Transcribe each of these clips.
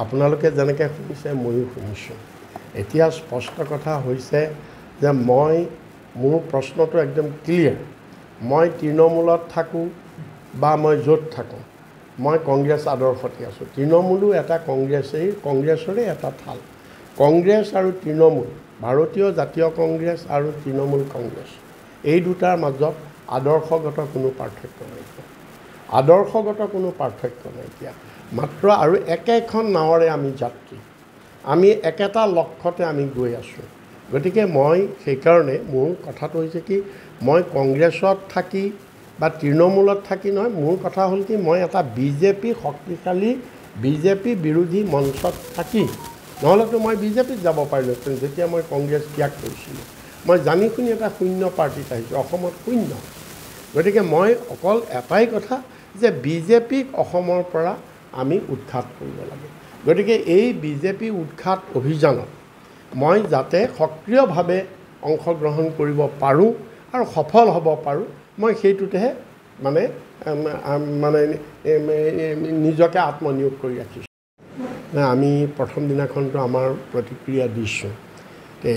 আপোনালোকে যেনেকৈ শুনিছে ময়ো শুনিছোঁ এতিয়া স্পষ্ট কথা হৈছে যে মোৰ প্ৰশ্নটো একদম ক্লিয়াৰ মই তৃণমূলত থাকোঁ বা মই য'ত থাকোঁ মই কংগ্ৰেছ আদৰ্শতে আছোঁ তৃণমূলো এটা কংগ্ৰেছৰে এটা ঠাল কংগ্ৰেছ আৰু তৃণমূল ভাৰতীয় জাতীয় কংগ্ৰেছ আৰু তৃণমূল কংগ্ৰেছ এই দুটাৰ মাজত আদৰ্শগত কোনো পাৰ্থক্য নাইকিয়া মাত্ৰ আৰু একেখন নাৱৰে আমি যাত্ৰী আমি একেটা লক্ষ্যতে আমি গৈ আছোঁ গতিকে মই সেইকাৰণে মোৰ কথাটো হৈছে কি মই কংগ্ৰেছত থাকি বা তৃণমূলত থাকি নহয় মোৰ কথা হ'ল কি মই এটা বিজেপি শক্তিশালী বিজেপি বিৰোধী মঞ্চত থাকি নহ'লেতো মই বিজেপিত যাব পাৰিলোহেঁতেন যেতিয়া মই কংগ্ৰেছ ত্যাগ কৰিছিলোঁ মই জানি শুনি এটা শূন্য পাৰ্টিত আহিছোঁ অসমত শূন্য গতিকে মই অকল এটাই কথা যে বিজেপিক অসমৰ পৰা আমি উৎখাত কৰিব লাগে গতিকে এই বিজেপি উৎখাত অভিযানত মই যাতে সক্ৰিয়ভাৱে অংশগ্ৰহণ কৰিব পাৰোঁ আৰু সফল হ'ব পাৰোঁ মই সেইটোতেহে মানে নিজকে আত্মনিয়োগ কৰি ৰাখিছোঁ আমি প্ৰথম দিনাখনতো আমাৰ প্ৰতিক্ৰিয়া দিছোঁ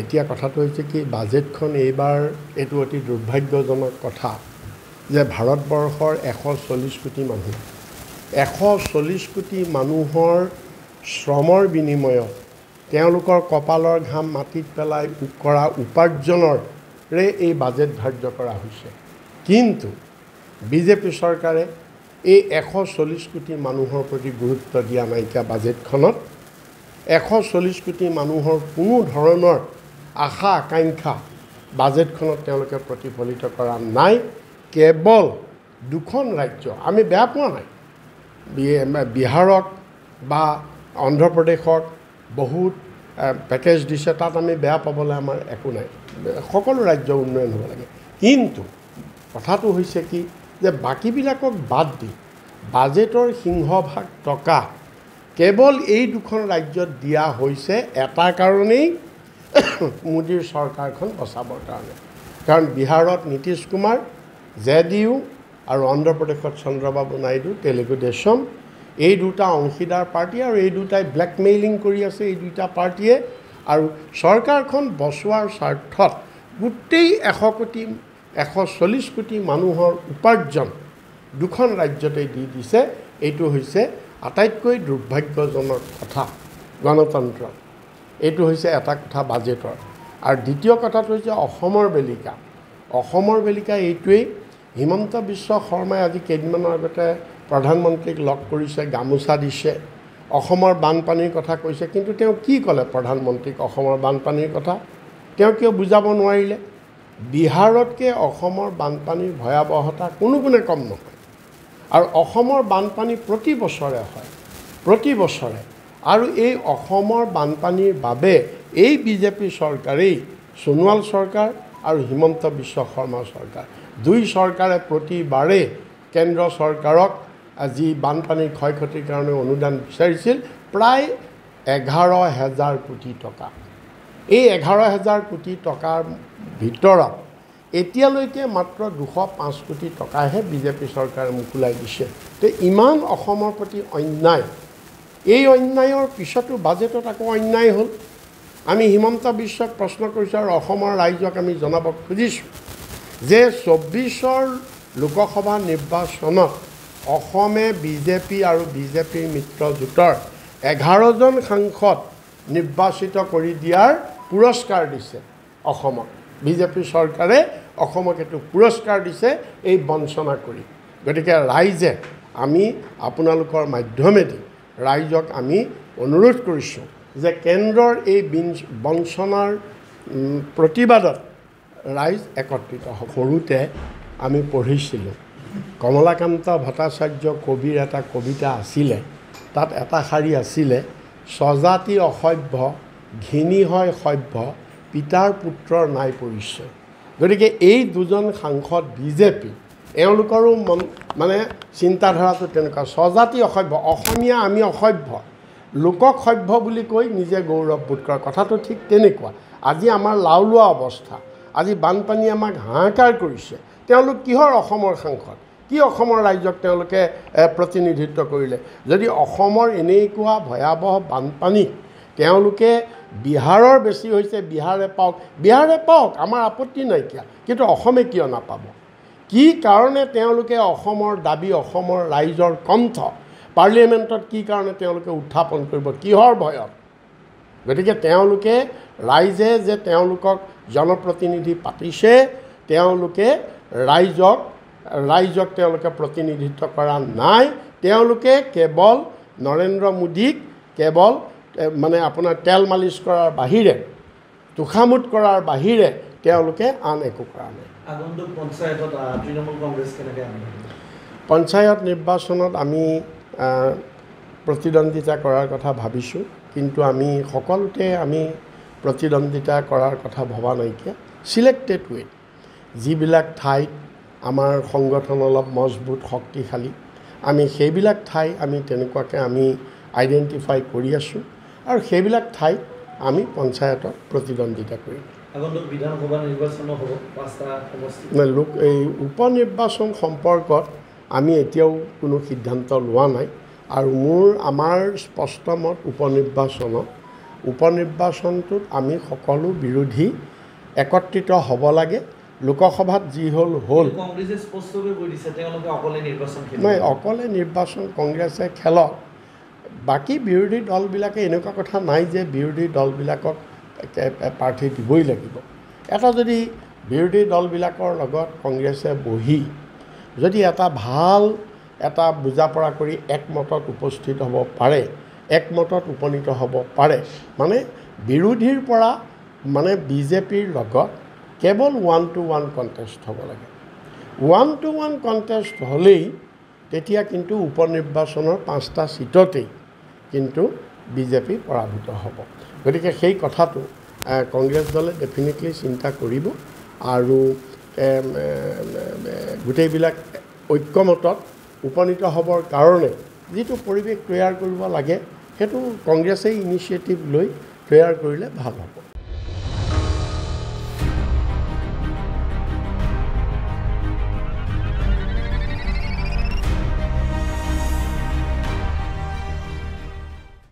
এতিয়া কথাটো হৈছে কি বাজেটখন এইবাৰ এইটো অতি দুৰ্ভাগ্যজনক কথা যে ভাৰতবৰ্ষৰ 140 কোটি মানুহ 140 কোটি মানুহৰ শ্ৰমৰ বিনিময়ত তেওঁলোকৰ কপালৰ ঘাম মাটিত পেলাই কৰা উপাৰ্জনৰে এই বাজেট ধাৰ্য কৰা হৈছে কিন্তু বিজেপি চৰকাৰে এই 140 কোটি মানুহৰ প্ৰতি গুৰুত্ব দিয়া নাইকিয়া বাজেটখনত 140 কোটি মানুহৰ কোনো ধৰণৰ আশা আকাংক্ষা বাজেটখনত তেওঁলোকে প্ৰতিফলিত কৰা নাই কেৱল দুখন ৰাজ্য আমি বেয়া পোৱা নাই বিহাৰক বা অন্ধ্ৰপ্ৰদেশক বহুত পেকেজ দিছে তাত আমি বেয়া পাবলৈ আমাৰ একো নাই সকলো ৰাজ্য উন্নয়ন হ'ব লাগে কিন্তু কথাটো হৈছে কি যে বাকীবিলাকক বাদ দি বাজেটৰ সিংহভাগ টকা কেৱল এই দুখন ৰাজ্যত দিয়া হৈছে এটা কাৰণেই মোদীৰ চৰকাৰখন বচাবৰ কাৰণে কাৰণ বিহাৰত নীতিশ কুমাৰ জেডিইউ আৰু অন্ধ্ৰপ্ৰদেশত চন্দ্ৰবাবু নাইডু তেলেগু দেশম এই দুটা অংশীদাৰ পাৰ্টি আৰু এই দুটাই ব্লেকমেইলিং কৰি আছে এই দুটা পাৰ্টিয়ে আৰু চৰকাৰখন বচোৱাৰ স্বাৰ্থত গোটেই 140 কোটি মানুহৰ উপাৰ্জন দুখন ৰাজ্যতে দি দিছে এইটো হৈছে আটাইতকৈ দুৰ্ভাগ্যজনক কথা গণতন্ত্ৰ এইটো হৈছে এটা কথা বাজেটৰ আৰু দ্বিতীয় কথাটো হৈছে অসমৰ বেলিকা এইটোৱেই হিমন্ত বিশ্ব শৰ্মাই আজি কেইদিনমানৰ আগতে প্ৰধানমন্ত্ৰীক লগ কৰিছে গামোচা দিছে অসমৰ বানপানীৰ কথা কৈছে কিন্তু তেওঁ কি ক'লে প্ৰধানমন্ত্ৰীক অসমৰ বানপানীৰ কথা তেওঁ কিয় বুজাব নোৱাৰিলে বিহাৰতকৈ অসমৰ বানপানীৰ ভয়াৱহতা কোনো গুণে কম নহয় আৰু অসমৰ বানপানী প্ৰতি বছৰে আৰু এই অসমৰ বানপানীৰ বাবে এই বিজেপি চৰকাৰেই সোণোৱাল চৰকাৰ আৰু হিমন্ত বিশ্ব শৰ্মা চৰকাৰ দুই চৰকাৰে প্ৰতিবাৰে কেন্দ্ৰ চৰকাৰক আজি বানপানীৰ ক্ষয় ক্ষতিৰ কাৰণে অনুদান বিচাৰিছিল প্ৰায় 11,000 কোটি টকা এই 11,000 কোটি টকাৰ ভিতৰত এতিয়ালৈকে মাত্ৰ 205 কোটি টকাহে বিজেপি চৰকাৰে মুকুলাই দিছে তো ইমান অসমৰ প্ৰতি অন্যায় এই অন্যায়ৰ পিছতো বাজেটত আকৌ অন্যায় হ'ল আমি হিমন্ত বিশ্বক প্ৰশ্ন কৰিছোঁ আৰু অসমৰ ৰাইজক আমি জনাব খুজিছোঁ যে 24ৰ লোকসভা নিৰ্বাচনত অসমে বিজেপি আৰু বিজেপিৰ মিত্ৰজোঁটৰ 11জন সাংসদ নিৰ্বাচিত কৰি দিয়াৰ পুৰস্কাৰ দিছে অসমক বিজেপি চৰকাৰে অসমক এইটো পুৰস্কাৰ দিছে এই বঞ্চনা কৰি গতিকে ৰাইজে আমি আপোনালোকৰ মাধ্যমেদি ৰাইজক আমি অনুৰোধ কৰিছোঁ যে কেন্দ্ৰৰ এই বঞ্চনাৰ প্ৰতিবাদত ৰাইজ একত্ৰিত হ'ব সৰুতে আমি পঢ়িছিলোঁ কমলাকান্ত ভট্টাচাৰ্য কবিৰ এটা কবিতা আছিলে তাত এটা শাৰী আছিলে স্বজাতি অসভ্য ঘিনী হয় সভ্য পিতাৰ পুত্ৰৰ নাই পৰিচয় গতিকে এই দুজন সাংসদ বিজেপি এওঁলোকৰো মানে চিন্তাধাৰাটো তেনেকুৱা স্বজাতি অসভ্য অসমীয়া আমি অসভ্য লোকক সভ্য বুলি কৈ নিজে গৌৰৱবোধ কৰা কথাটো ঠিক তেনেকুৱা আজি আমাৰ লাওলোৱা অৱস্থা আজি বানপানী আমাক হাহাকাৰ কৰিছে তেওঁলোক কিহৰ অসমৰ সাংসদ কি অসমৰ ৰাইজক তেওঁলোকে প্ৰতিনিধিত্ব কৰিলে যদি অসমৰ এনেকুৱা ভয়াৱহ বানপানী তেওঁলোকে বিহাৰৰ বেছি হৈছে বিহাৰে পাওক আমাৰ আপত্তি নাইকিয়া কিন্তু অসমে কিয় নাপাব কি কাৰণে তেওঁলোকে অসমৰ দাবী অসমৰ ৰাইজৰ কণ্ঠ পাৰ্লিয়ামেণ্টত কি কাৰণে তেওঁলোকে উত্থাপন কৰিব কিহৰ ভয়ত গতিকে তেওঁলোকে ৰাইজে যে তেওঁলোকক জনপ্ৰতিনিধি পাতিছে তেওঁলোকে ৰাইজক তেওঁলোকে প্ৰতিনিধিত্ব কৰা নাই তেওঁলোকে কেৱল নৰেন্দ্ৰ মোদীক কেৱল মানে আপোনাৰ তেল মালিচ কৰাৰ বাহিৰে তুখামুট কৰাৰ বাহিৰে তেওঁলোকে আন একো কৰা নাই আগন্তুক পঞ্চায়তত তৃণমূল কংগ্ৰেছ কেনেকৈ পঞ্চায়ত নিৰ্বাচনত আমি প্ৰতিদ্বন্দ্বিতা কৰাৰ কথা ভাবিছোঁ কিন্তু আমি সকলোতে আমি প্ৰতিদ্বন্দ্বিতা কৰাৰ কথা ভবা নাইকিয়া চিলেক্টেড ৱেত যিবিলাক ঠাইত আমাৰ সংগঠন অলপ মজবুত শক্তিশালী আমি সেইবিলাক ঠাই আমি তেনেকুৱাকৈ আমি আইডেণ্টিফাই কৰি আছোঁ আৰু সেইবিলাক ঠাইত আমি পঞ্চায়তত প্ৰতিদ্বন্দ্বিতা কৰিম আগন্তুক বিধানসভা নিৰ্বাচন হ'ব 5টা সমষ্টি এই উপনিৰ্বাচন সম্পৰ্কত আমি এতিয়াও কোনো সিদ্ধান্ত লোৱা নাই আৰু আমাৰ স্পষ্ট মত উপনিৰ্বাচনটোত আমি সকলো বিৰোধী একত্ৰিত হ'ব লাগে লোকসভাত যি হ'ল কংগ্ৰেছে স্পষ্টকৈ কৈ দিছে তেওঁলোকে অকলে নিৰ্বাচন খেলিব নাই অকলে নিৰ্বাচন কংগ্ৰেছে খেলক বাকী বিৰোধী দলবিলাকে এনেকুৱা কথা নাই যে বিৰোধী দলবিলাকক প্ৰাৰ্থী দিবই লাগিব এটা যদি বিৰোধী দলবিলাকৰ লগত কংগ্ৰেছে বহি যদি এটা ভাল এটা বুজা পৰা কৰি একমতত উপস্থিত হ'ব পাৰে একমতত উপনীত হ'ব পাৰে মানে বিৰোধীৰ পৰা মানে বিজেপিৰ লগত কেৱল 1-to-1 কণ্টেষ্ট হ'ব লাগে 1-to-1 কণ্টেষ্ট হ'লেই তেতিয়া কিন্তু উপনিৰ্বাচনৰ 5টা সিটতেই কিন্তু বিজেপি পৰাভূত হ'ব গতিকে সেই কথাটো কংগ্ৰেছ দলে ডেফিনেটলি চিন্তা কৰিব আৰু গোটেইবিলাক ঐক্যমতত উপনীত হ'বৰ কাৰণে যিটো পৰিৱেশ তৈয়াৰ কৰিব লাগে সেইটো কংগ্ৰেছে ইনিচিয়েটিভ লৈ তৈয়াৰ কৰিলে ভাল হ'ব